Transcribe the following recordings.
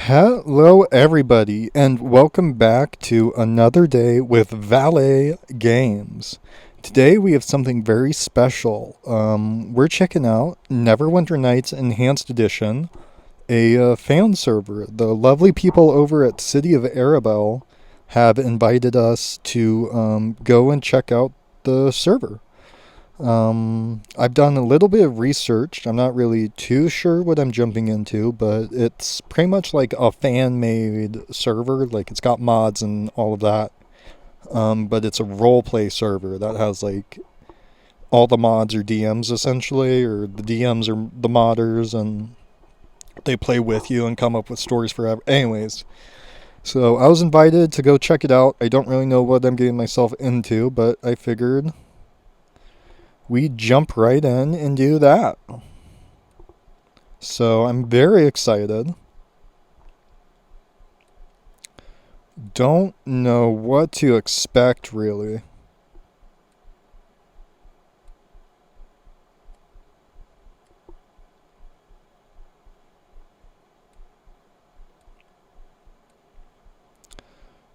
Hello, everybody, and welcome back to another day with Valet Games. Today we have something very special. We're checking out NeverWinter Nights Enhanced Edition, a fan server. The lovely people over at City of Arabel have invited us to go and check out the server. I've done a little bit of research. I'm not really too sure what I'm jumping into, but it's pretty much like a fan-made server. Like it's got mods and all of that. But it's a role-play server that has like all the mods are DMs essentially, or the DMs are the modders, and they play with you and come up with stories forever. Anyways, so I was invited to go check it out. I don't really know what I'm getting myself into, but I figured we jump right in and do that. So I'm very excited. Don't know what to expect really.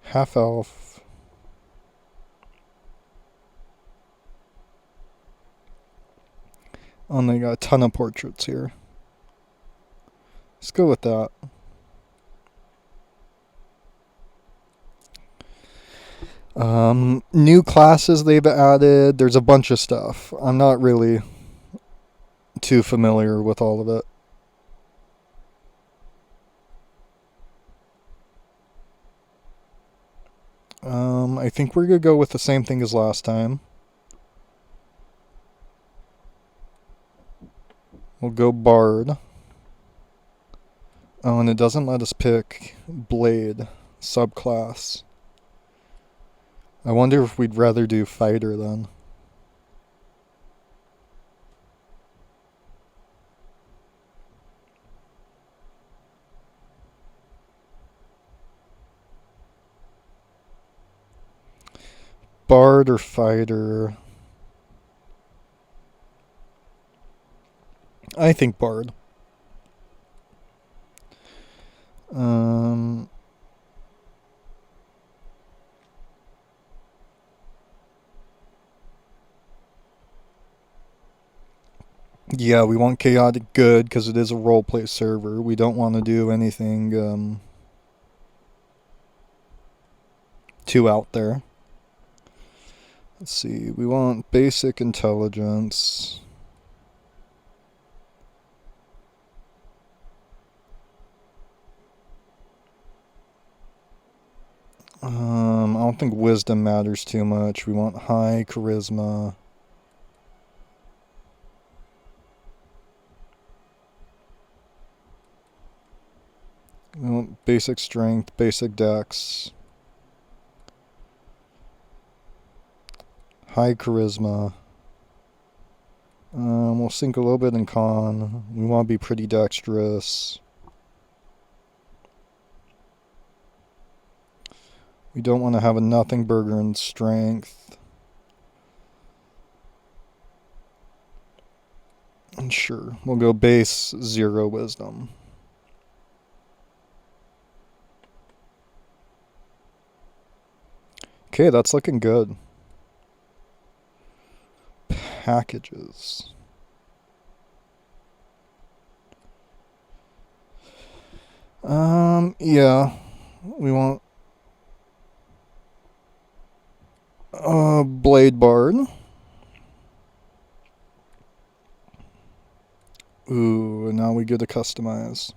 Half elf. Oh, they got a ton of portraits here. Let's go with that. New classes they've added. There's a bunch of stuff. I'm not really too familiar with all of it. I think we're gonna go with the same thing as last time. We'll go Bard. Oh, and it doesn't let us pick Blade subclass. I wonder if we'd rather do Fighter then. Bard or Fighter? I think Bard. Yeah, we want chaotic good because it is a roleplay server. We don't want to do anything too out there. Let's see. We want basic intelligence. I don't think wisdom matters too much. We want high charisma. We want basic strength, basic dex. High charisma. We'll sink a little bit in con. We want to be pretty dexterous. We don't want to have a nothing burger in strength. And sure, we'll go base 0 wisdom. Okay, that's looking good. Packages. Yeah. We want Blade Bard. Ooh, and now we get to customize.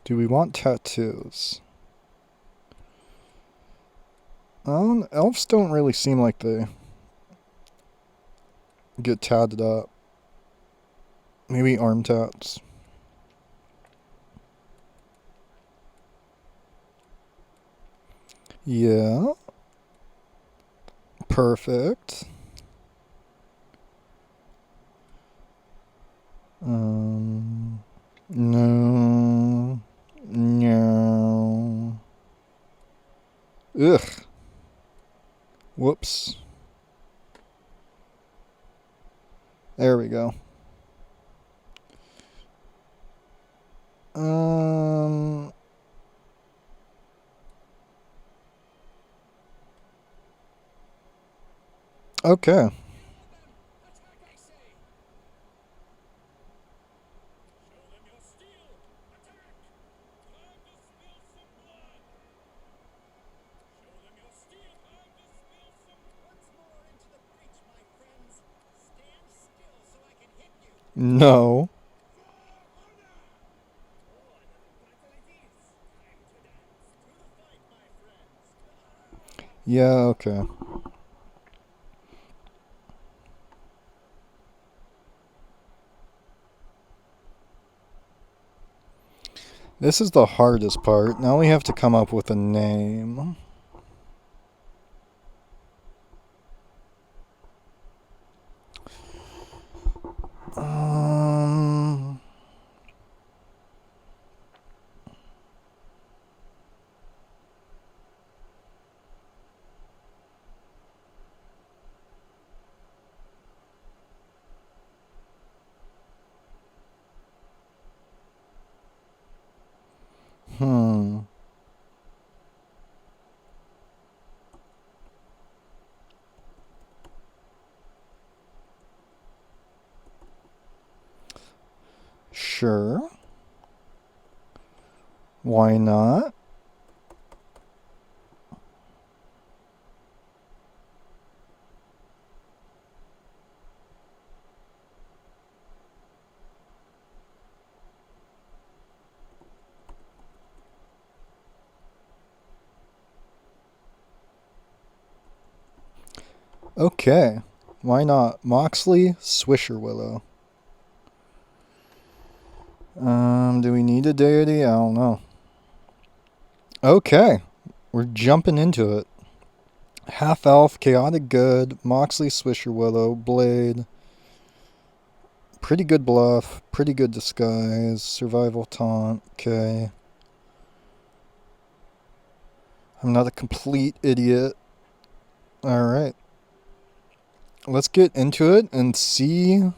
Do we want tattoos? Elves don't really seem like they get tatted up. Maybe arm tats. Yeah. Perfect. No. Ugh. Whoops. There we go. Okay. No. Yeah, okay. This is the hardest part. Now we have to come up with a name. Um. Hmm. Sure. Why not? Okay. Why not? Moxley, Swisher Willow. Do we need a deity? I don't know. Okay. We're jumping into it. Half Elf, Chaotic Good, Moxley, Swisher Willow, Blade. Pretty good bluff, pretty good disguise, survival taunt, okay. I'm not a complete idiot. Alright. Let's get into it and see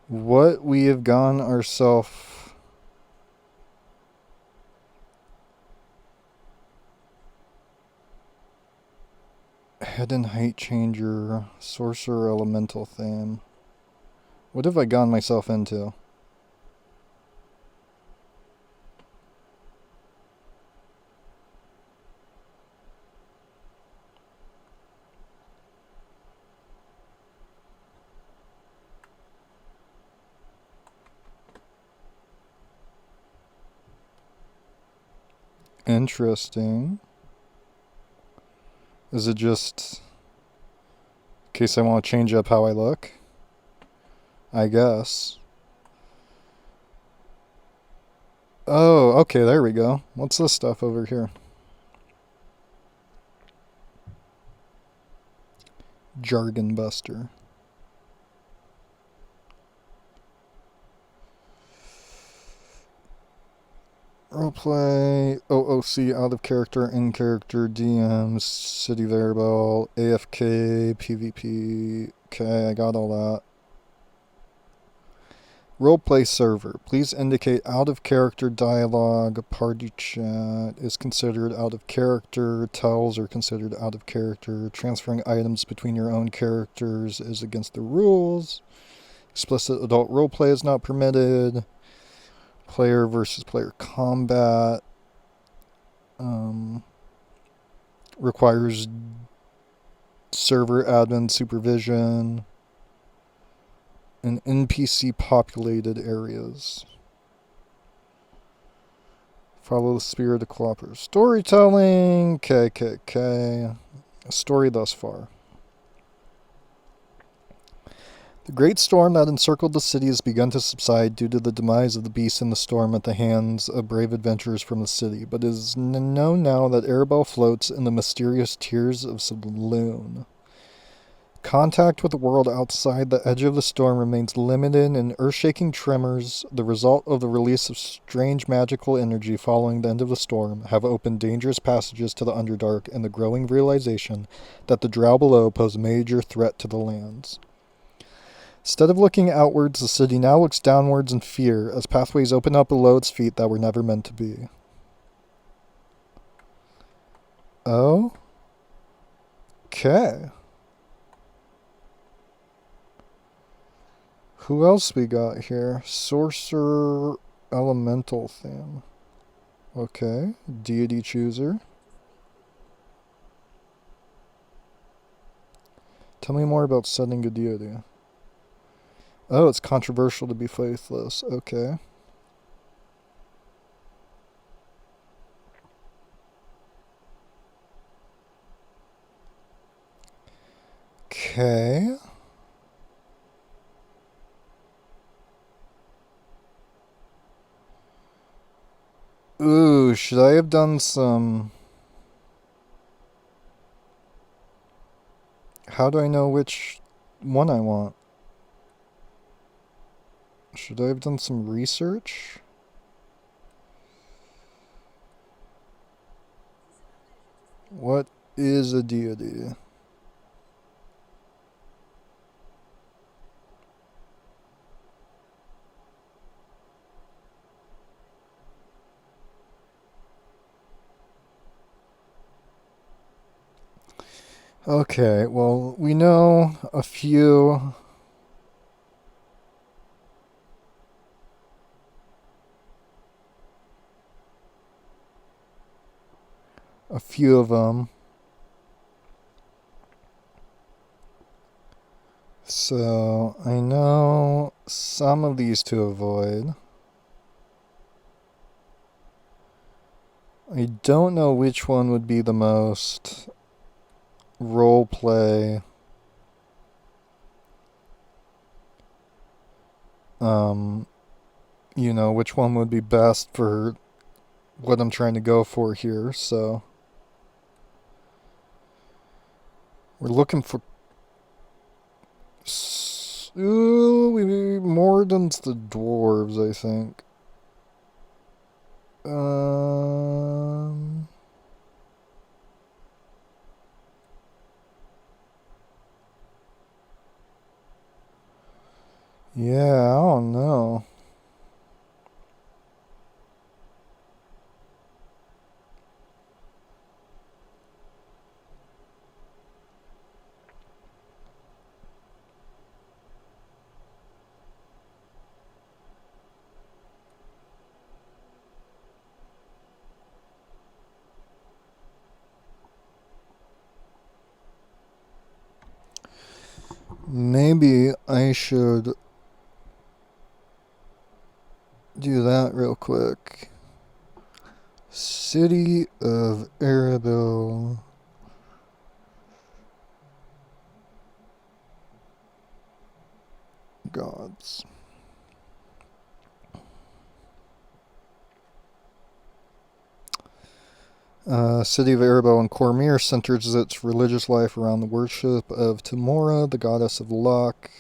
what we have gone ourselves. Head and height changer, sorcerer elemental theme. What have I gone myself into? Interesting. Is it just in case I want to change up how I look? I guess. Oh, okay, there we go. What's this stuff over here? Jargon Buster. Roleplay, OOC, out of character, in character, DMs, city variable, AFK, PvP. Okay, I got all that. Roleplay server. Please indicate out of character dialogue. Party chat is considered out of character. Tells are considered out of character. Transferring items between your own characters is against the rules. Explicit adult roleplay is not permitted. Player versus player combat requires server admin supervision in NPC populated areas. Follow the spirit of cooperative storytelling. KKK. Story thus far. The great storm that encircled the city has begun to subside due to the demise of the beast in the storm at the hands of brave adventurers from the city, but it is known now that Arabel floats in the mysterious tears of Saloon. Contact with the world outside the edge of the storm remains limited, and earth-shaking tremors, the result of the release of strange magical energy following the end of the storm, have opened dangerous passages to the Underdark and the growing realization that the drow below pose a major threat to the lands. Instead of looking outwards, the city now looks downwards in fear as pathways open up below its feet that were never meant to be. Oh? Okay. Who else we got here? Sorcerer Elemental Theme. Okay. Deity Chooser. Tell me more about setting a deity. Oh, it's controversial to be faithless. Okay. Okay. Ooh, should I have done some... How do I know which one I want? Should I have done some research? What is a deity? Okay, well, we know a few of them. So, I know some of these to avoid. I don't know which one would be the most roleplay. Which one would be best for what I'm trying to go for here. So, we're looking for... Ooh, Morden's the dwarves, I think. Yeah, I don't know. Maybe I should do that real quick. City of Arabel. Gods. City of Arabel in Cormyr centers its religious life around the worship of Timora, the goddess of luck.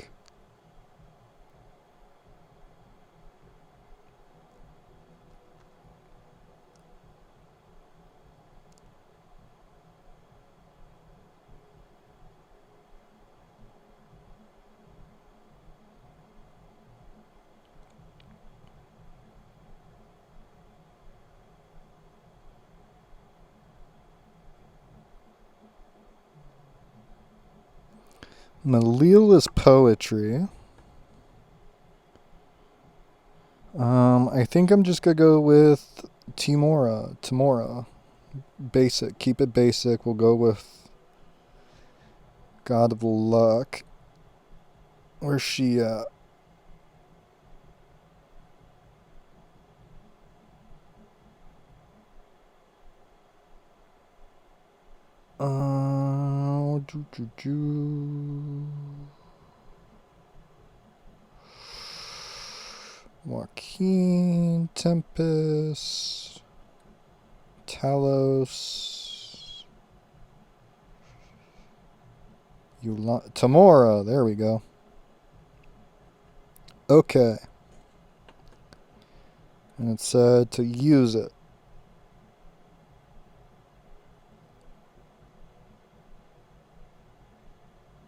Malil is poetry. I think I'm just gonna go with Timora. Basic. Keep it basic. We'll go with God of Luck. Where's she at? Uh, doo, doo, doo. Joaquin, Tempest, Talos. Tamora, there we go. Okay. And it said to use it.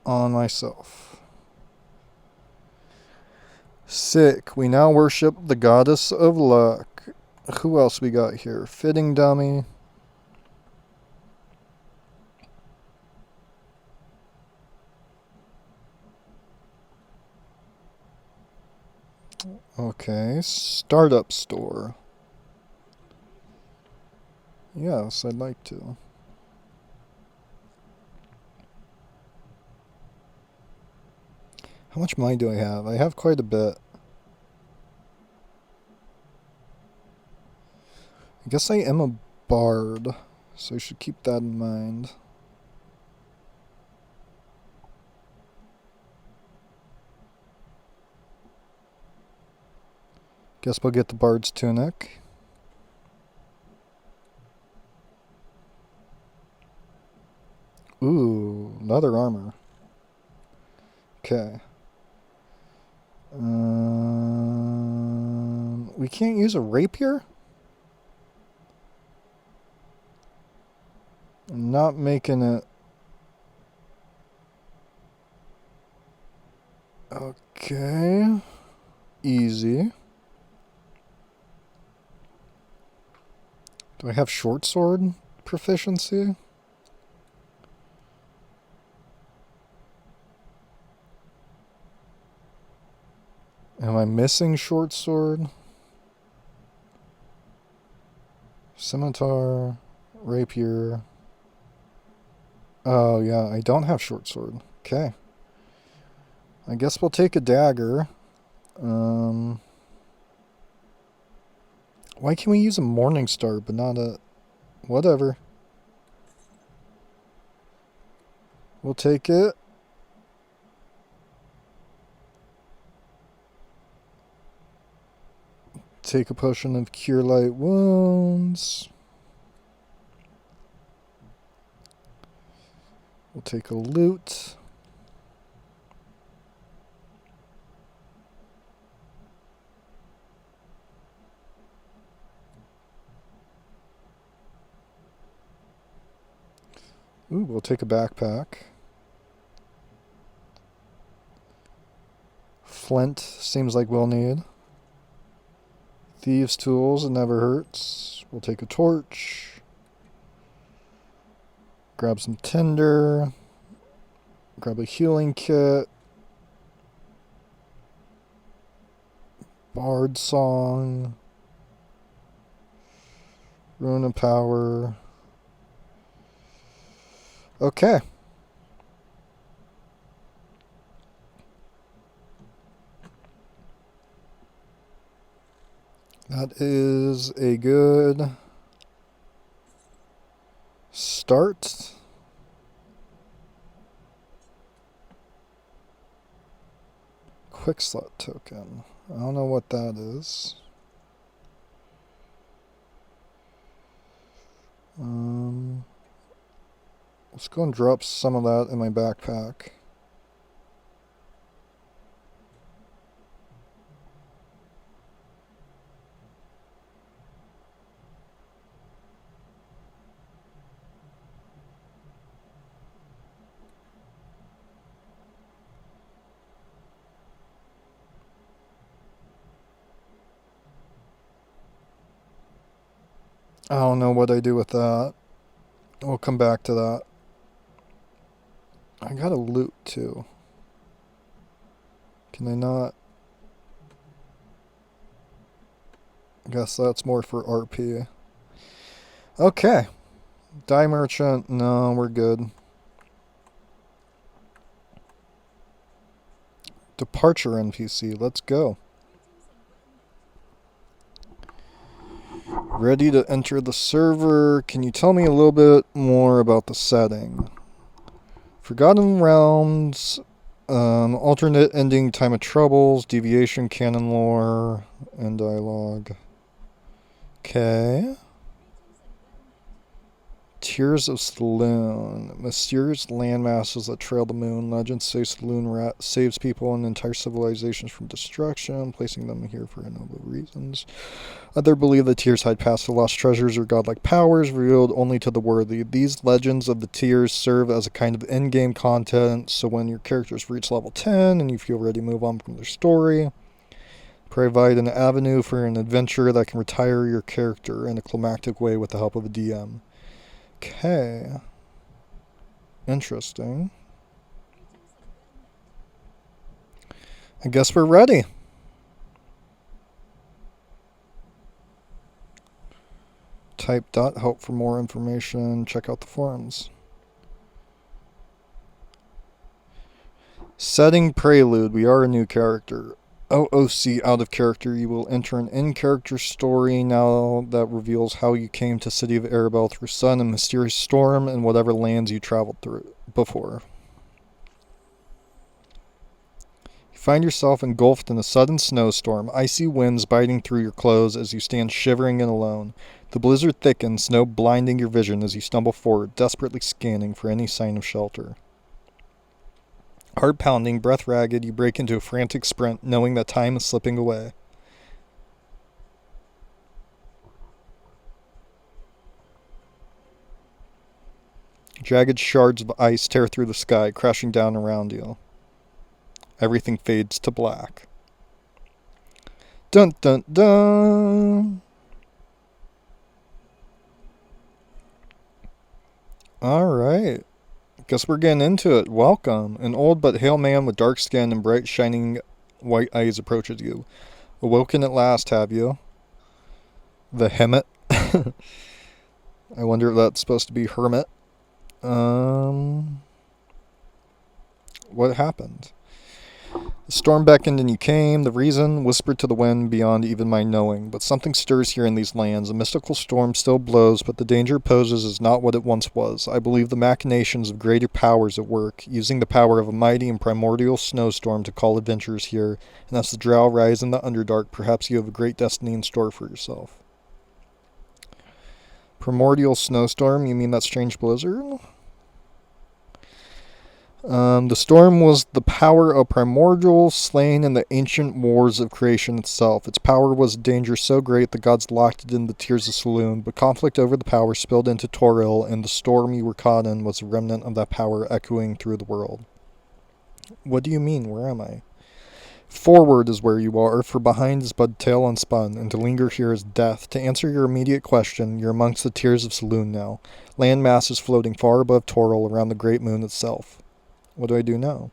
On myself. Sick. We now worship the goddess of luck. Who else we got here? Fitting dummy. Okay. Startup store. Yes, I'd like to. How much money do I have? I have quite a bit. I guess I am a bard, so I should keep that in mind. Guess we'll get the bard's tunic. Ooh, leather armor. Okay. We can't use a rapier? I'm not making it. Okay. Easy. Do I have short sword proficiency? Am I missing short sword? Scimitar, rapier. Oh, yeah, I don't have short sword. Okay. I guess we'll take a dagger. Why can we use a morning star but not a... Whatever. We'll take it. Take a potion of cure light wounds. We'll take a loot. Ooh, we'll take a backpack. Flint seems like we'll need. Thieves' tools, it never hurts. We'll take a torch. Grab some tinder. Grab a healing kit. Bard song. Rune of power. Okay. That is a good start. Quick slot token. I don't know what that is. Let's go and drop some of that in my backpack. I don't know what I do with that. We'll come back to that. I got a loot too. Can I not? I guess that's more for RP. Okay. Dye merchant. No, we're good. Departure NPC. Let's go. Ready to enter the server. Can you tell me a little bit more about the setting? Forgotten Realms, alternate ending, time of troubles, deviation, canon lore, and dialogue. Okay. Tears of Saloon. Mysterious landmasses that trail the moon. Legends say Saloon Rat saves people and entire civilizations from destruction, placing them here for noble reasons. Others believe the Tears hide past the lost treasures or godlike powers revealed only to the worthy. These legends of the Tears serve as a kind of endgame content, so when your characters reach level 10 and you feel ready to move on from their story, provide an avenue for an adventure that can retire your character in a climactic way with the help of a DM. Okay. Interesting. I guess we're ready. Type .help for more information. Check out the forums. Setting Prelude. We are a new character. OOC out of character. You will enter an in-character story now that reveals how you came to City of Arabel through sun and mysterious storm and whatever lands you traveled through before. You find yourself engulfed in a sudden snowstorm, icy winds biting through your clothes as you stand shivering and alone. The blizzard thickens, snow blinding your vision as you stumble forward, desperately scanning for any sign of shelter. Heart pounding, breath ragged, you break into a frantic sprint, knowing that time is slipping away. Jagged shards of ice tear through the sky, crashing down around you. Everything fades to black. Dun dun dun! Alright. Guess we're getting into it. Welcome. An old but hale man with dark skin and bright shining white eyes approaches you. Awoken at last, have you? The Hermit. I wonder if that's supposed to be Hermit. What happened? The storm beckoned and you came. The reason whispered to the wind beyond even my knowing. But something stirs here in these lands. A mystical storm still blows, but the danger it poses is not what it once was. I believe the machinations of greater powers at work, using the power of a mighty and primordial snowstorm to call adventurers here. And as the drow rise in the Underdark, perhaps you have a great destiny in store for yourself. Primordial snowstorm? You mean that strange blizzard? The storm was the power of primordial, slain in the ancient wars of creation itself. Its power was a danger so great the gods locked it in the Tears of Saloon, but conflict over the power spilled into Toril, and the storm you were caught in was a remnant of that power echoing through the world. What do you mean? Where am I? Forward is where you are, for behind is but tail unspun, and to linger here is death. To answer your immediate question, you're amongst the Tears of Saloon now. Land masses floating far above Toril around the great moon itself. What do I do now?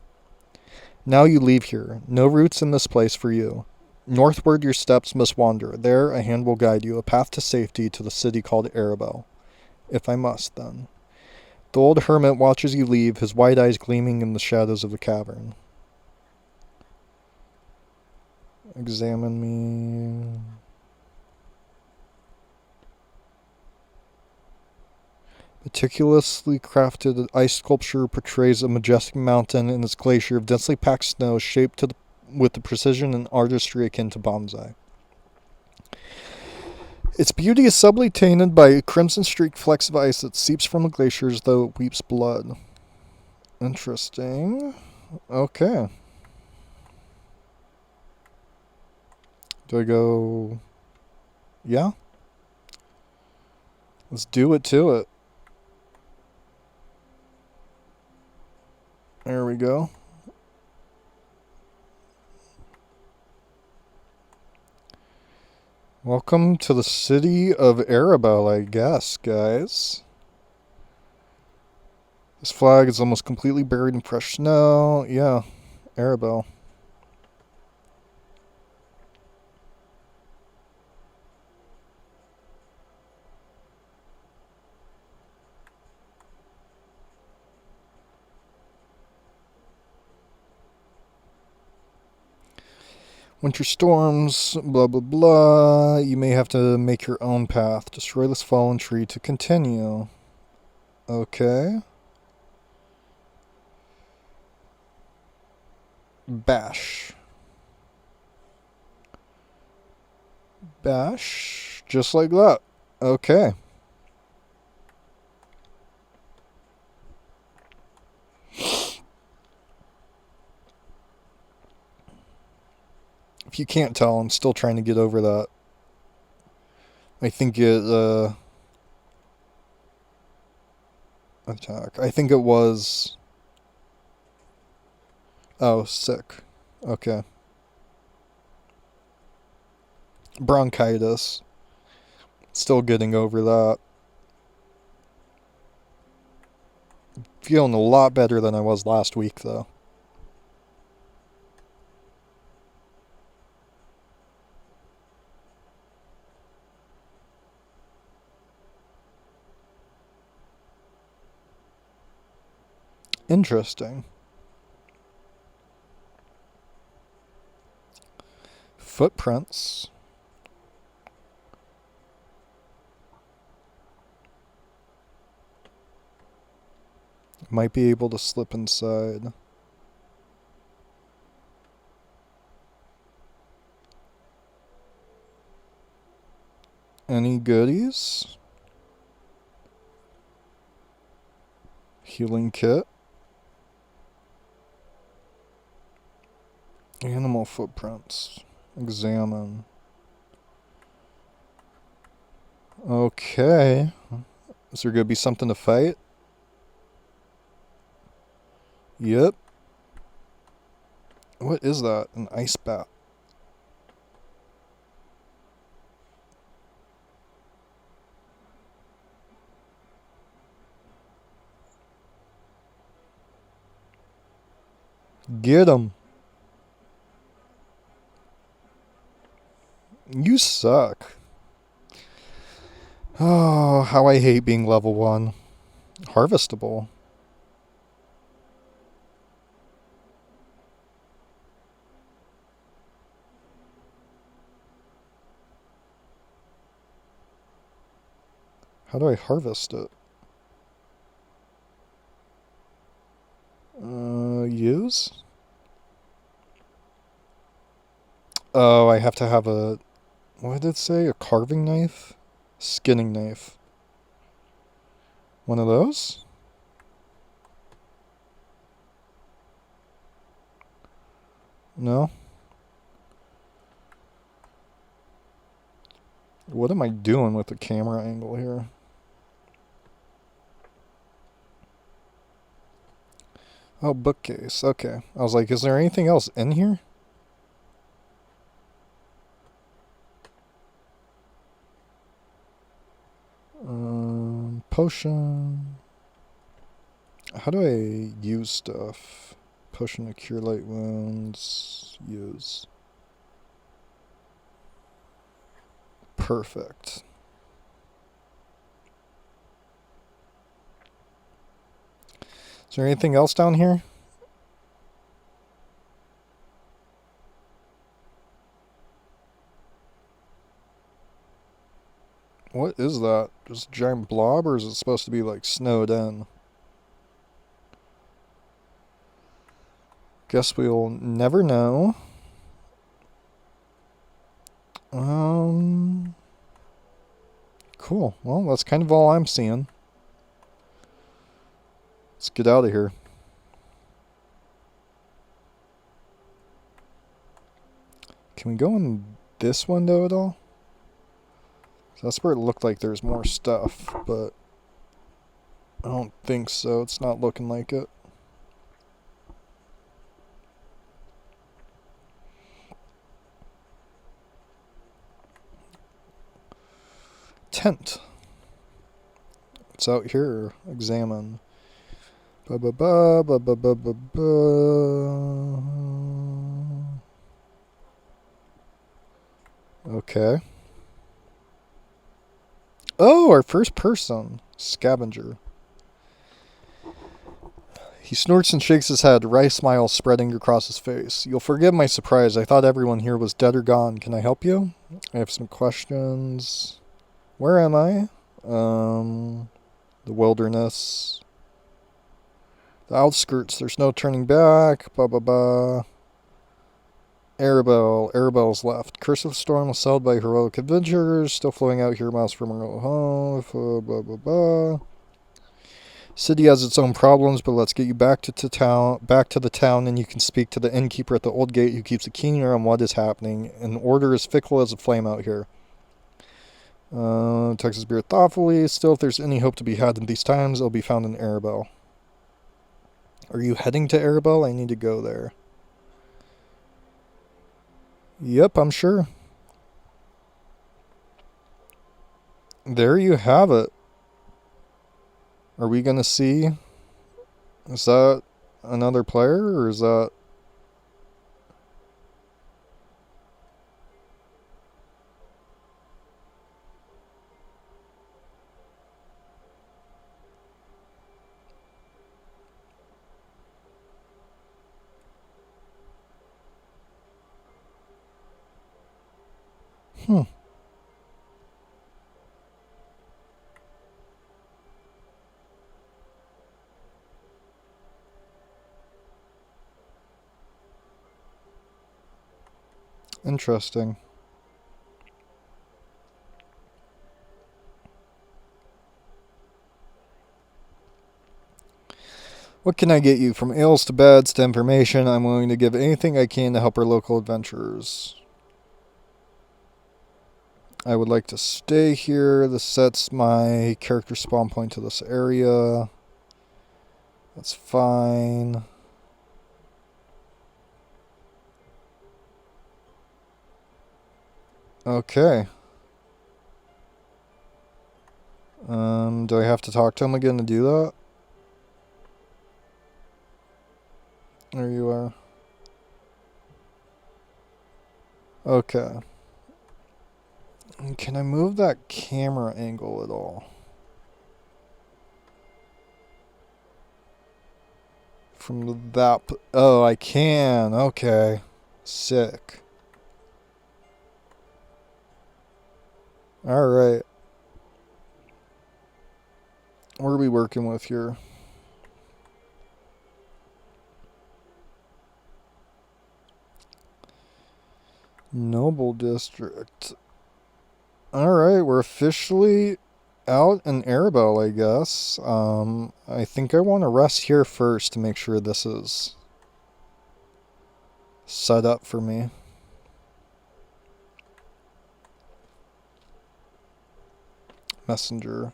Now you leave here. No roots in this place for you. Northward your steps must wander. There a hand will guide you, a path to safety to the city called Arabel. If I must, then. The old hermit watches you leave, his white eyes gleaming in the shadows of the cavern. Examine me. Meticulously crafted ice sculpture portrays a majestic mountain and its glacier of densely packed snow shaped with the precision and artistry akin to bonsai. Its beauty is subtly tainted by a crimson-streaked flecks of ice that seeps from the glacier as though it weeps blood. Interesting. Okay. Do I go... Yeah? Let's do it to it. There we go. Welcome to the city of Arabel, I guess, guys. This flag is almost completely buried in fresh snow. Yeah, Arabel. Winter storms, blah blah blah. You may have to make your own path. Destroy this fallen tree to continue. Okay. Bash. Bash. Just like that. Okay. If you can't tell, I'm still trying to get over that. I think attack. I think it was... Oh, sick. Okay. Bronchitis. Still getting over that. Feeling a lot better than I was last week, though. Interesting. Footprints. Might be able to slip inside. Any goodies? Healing kit. Animal footprints. Examine. Okay. Is there going to be something to fight? Yep. What is that? An ice bat. Get him. You suck. Oh, how I hate being level 1. Harvestable. How do I harvest it? Use? Oh, I have to have a... What did it say? A carving knife? Skinning knife. One of those? No? What am I doing with the camera angle here? Oh, bookcase. Okay. I was like, is there anything else in here? Potion. How do I use stuff? Potion to cure light wounds. Use. Perfect. Is there anything else down here? What is that? Just a giant blob, or is it supposed to be like snowed in? Guess we'll never know. Cool. Well, that's kind of all I'm seeing. Let's get out of here. Can we go in this window at all? That's where it looked like there's more stuff, but I don't think so. It's not looking like it. Tent. It's out here. Examine. Ba ba ba ba ba ba ba ba. Okay. Oh, our first person. Scavenger. He snorts and shakes his head, a wry smile spreading across his face. You'll forgive my surprise. I thought everyone here was dead or gone. Can I help you? I have some questions. Where am I? The wilderness. The outskirts. There's no turning back. Ba ba ba. Arabel. Arabel's left. Curse of the Storm was sailed by heroic adventurers, still flowing out here miles from our home. Ba ba ba. City has its own problems, but let's get you back to the town, and you can speak to the innkeeper at the old gate who keeps a keen ear on what is happening. An order is fickle as a flame out here. Texas beer thoughtfully. Still, if there's any hope to be had in these times, it'll be found in Arabel. Are you heading to Arabel? I need to go there. Yep, I'm sure. There you have it. Are we going to see? Is that another player, or is that... Hmm. Interesting. What can I get you? From ales to beds to information, I'm willing to give anything I can to help our local adventurers. I would like to stay here. This sets my character spawn point to this area. That's fine. Okay. Do I have to talk to him again to do that? There you are. Okay. Can I move that camera angle at all? From that... Oh, I can. Okay. Sick. Alright. What are we working with here? Noble District. Alright, we're officially out in Arabel, I guess. I think I want to rest here first to make sure this is set up for me. Messenger.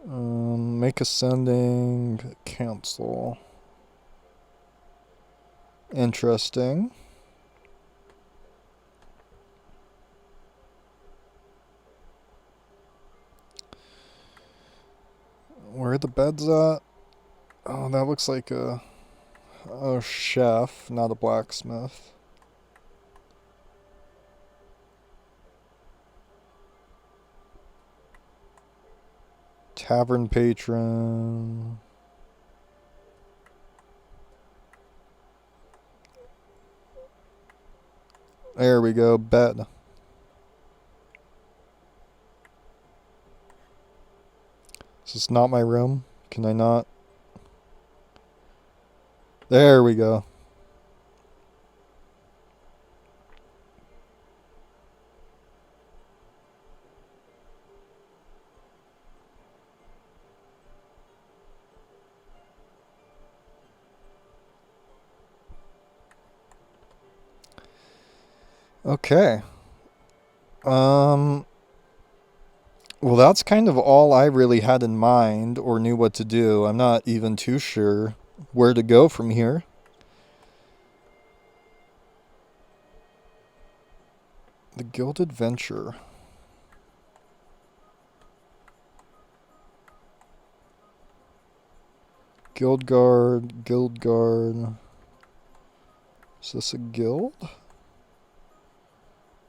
Make ascending. Cancel. Interesting. Where are the beds at? Oh, that looks like a chef, not a blacksmith. Tavern patron. There we go, bed. Is this not my room? Can I not? There we go. Okay. Well, that's kind of all I really had in mind or knew what to do. I'm not even too sure where to go from here. The Gilded Venture. Guild Guard. Is this a guild?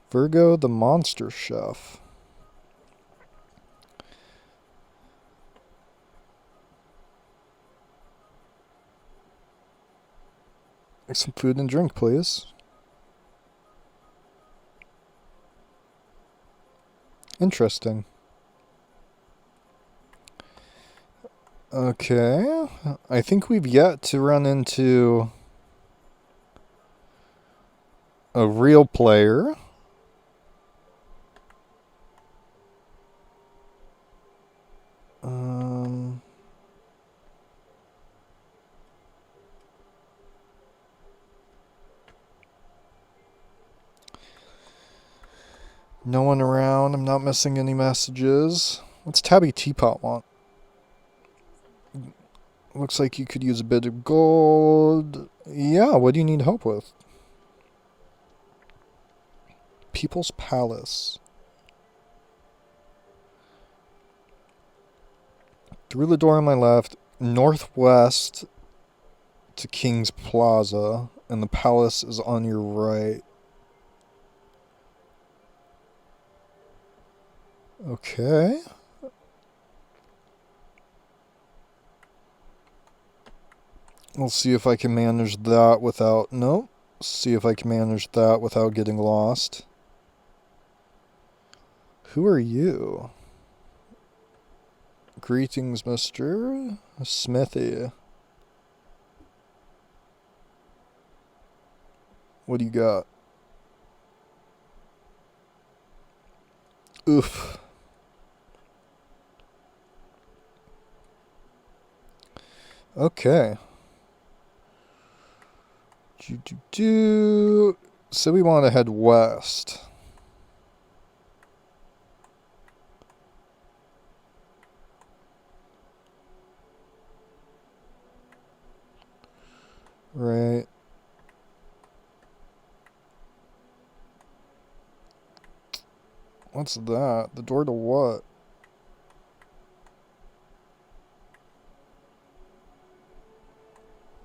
Virgo the Monster Chef. Some food and drink, please. Interesting. Okay. I think we've yet to run into a real player. No one around. I'm not missing any messages. What's Tabby Teapot want? Looks like you could use a bit of gold. Yeah, what do you need help with? People's Palace. Through the door on my left, northwest to King's Plaza, and the palace is on your right. Okay. We'll see if I can manage that without... Nope. See if I can manage that without getting lost. Who are you? Greetings, Mr. Smithy. What do you got? Oof. Okay. So we want to head west. Right. What's that? The door to what?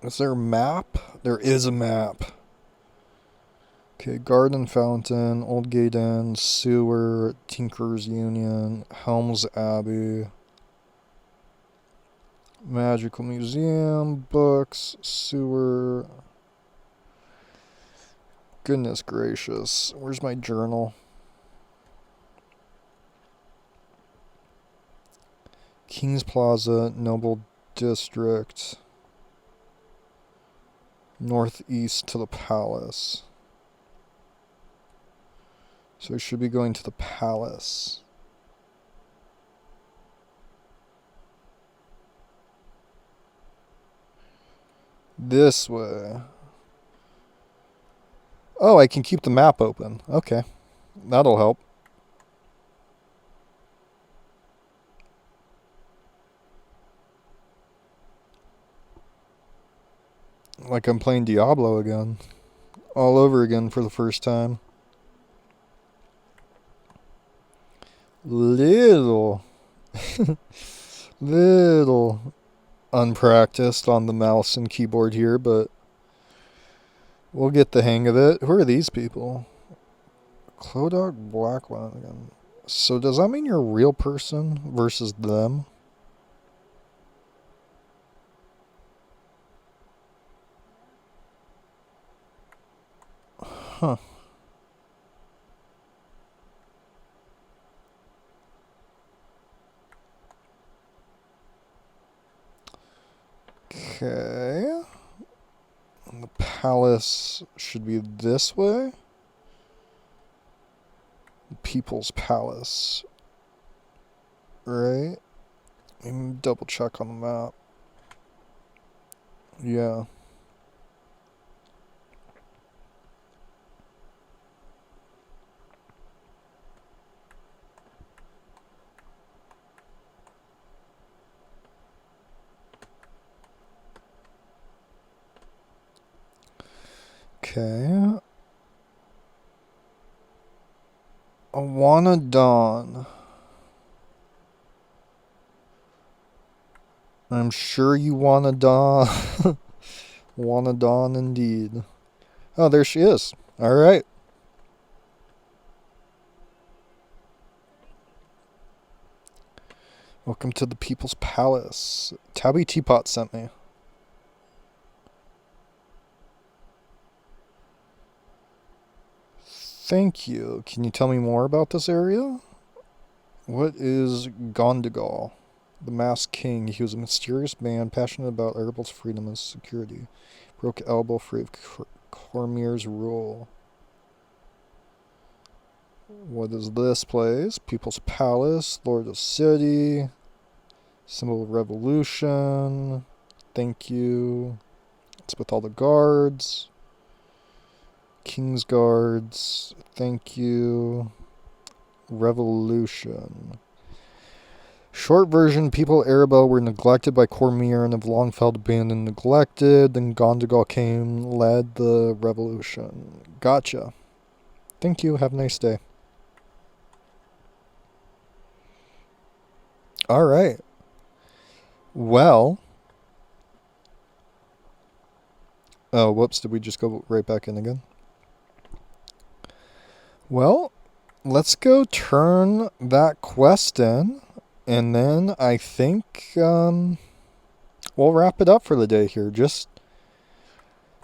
Is there a map? There is a map. Okay, Garden Fountain, Old Gate Inn, Sewer, Tinker's Union, Helms Abbey, Magical Museum, Books, Sewer. Goodness gracious. Where's my journal? King's Plaza, Noble District, northeast to the palace. So we should be going to the palace. This way. Oh, I can keep the map open. Okay. That'll help. Like I'm playing Diablo again. All over again for the first time. Little unpracticed on the mouse and keyboard here, but we'll get the hang of it. Who are these people? Clodog Blackline again. So does that mean you're a real person versus them? Huh. Okay. And the palace should be this way. People's Palace. Right? Let me double check on the map. Yeah. Okay. Awana Dawn. I'm sure you wanna dawn. Wanna dawn indeed. Oh, there she is. Alright. Welcome to the People's Palace. Tabby Teapot sent me. Thank you. Can you tell me more about this area? What is Gondigal? The Masked King. He was a mysterious man passionate about Arabel's freedom and security. Broke elbow free of Cormier's rule. What is this place? People's Palace. Lord of City. Symbol of Revolution. Thank you. It's with all the guards. King's Guards. Thank you. Revolution. Short version, people Arabel were neglected by Cormier and have long felt abandoned and neglected. Then Gondogal came, led the revolution. Gotcha. Thank you. Have a nice day. All right. Well. Oh, whoops. Did we just go right back in again? Well, let's go turn that quest in. And then I think we'll wrap it up for the day here. Just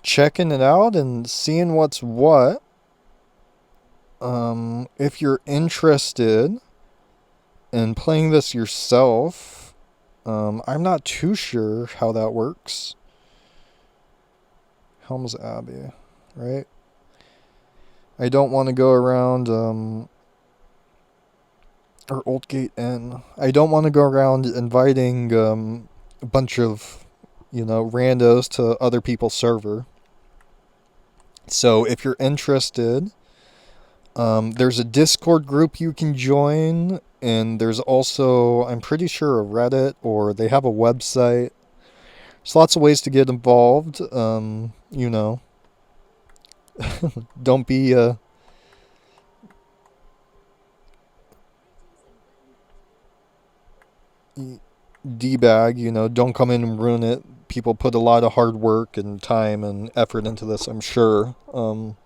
checking it out and seeing what's what. If you're interested in playing this yourself, I'm not too sure how that works. Helms Abbey, right? I don't want to go around, or Oldgate Inn. I don't want to go around inviting a bunch of, randos to other people's server. So if you're interested, there's a Discord group you can join, and there's also, I'm pretty sure, a Reddit, or they have a website. There's lots of ways to get involved. Don't be D-bag, don't come in and ruin it. People put a lot of hard work and time and effort into this, I'm sure. That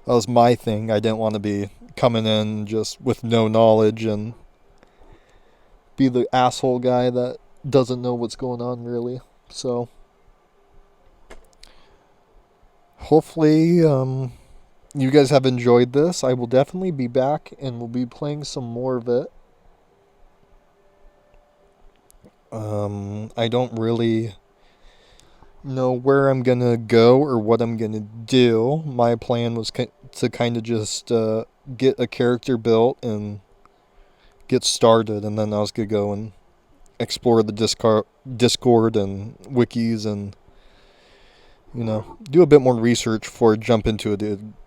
was my thing. I didn't want to be coming in just with no knowledge and be the asshole guy that doesn't know what's going on, really. So, hopefully, you guys have enjoyed this. I will definitely be back and we'll be playing some more of it. I don't really know where I'm gonna go or what I'm gonna do. My plan was to kind of just get a character built and get started, and then I was gonna go and explore the Discord and wikis and do a bit more research before I jump into it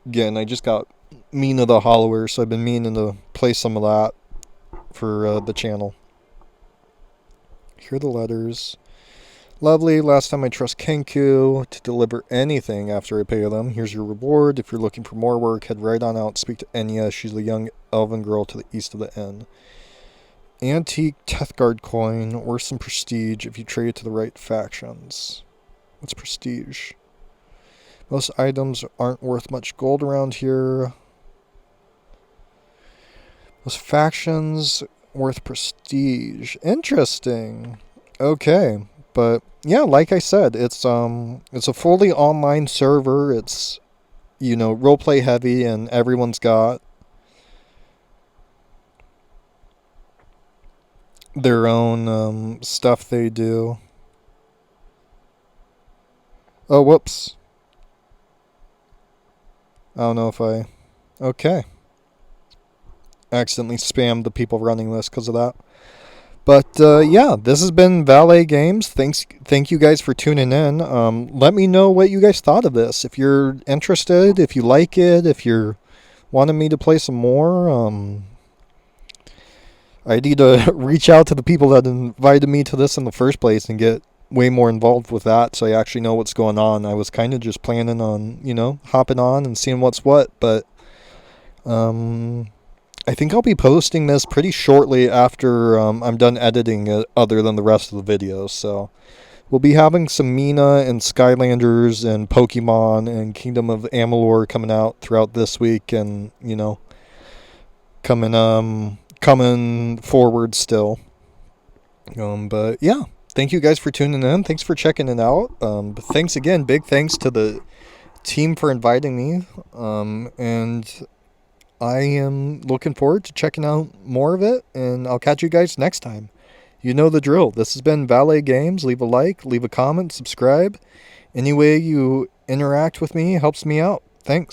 again. I just got Mina the Hollower, so I've been meaning to play some of that for the channel. Here are the letters. Lovely. Last time I trust Kenku to deliver anything after I pay them. Here's your reward. If you're looking for more work, head right on out. Speak to Enya. She's the young elven girl to the east of the inn. Antique Tethgard coin. Worth some prestige if you trade it to the right factions. What's prestige? Most items aren't worth much gold around here. Most factions worth prestige. Interesting. Okay. But yeah, like I said, it's a fully online server. It's roleplay heavy, and everyone's got their own stuff they do. Oh, whoops. I don't know if I... Okay. Accidentally spammed the people running this because of that. But yeah, this has been Valet Games. Thank you guys for tuning in. Let me know what you guys thought of this. If you're interested, if you like it, if you're wanting me to play some more, I need to reach out to the people that invited me to this in the first place and get way more involved with that, so I actually know what's going on. I was kind of just planning on, hopping on and seeing what's what, but I think I'll be posting this pretty shortly after I'm done editing it, other than the rest of the videos. So we'll be having some Mina and Skylanders and Pokemon and Kingdom of Amalur coming out throughout this week, and coming forward still. But yeah, thank you guys for tuning in. Thanks for checking it out. But thanks again. Big thanks to the team for inviting me. And I am looking forward to checking out more of it, and I'll catch you guys next time. You know the drill. This has been Valet Games. Leave a like, leave a comment, subscribe. Any way you interact with me helps me out. Thanks.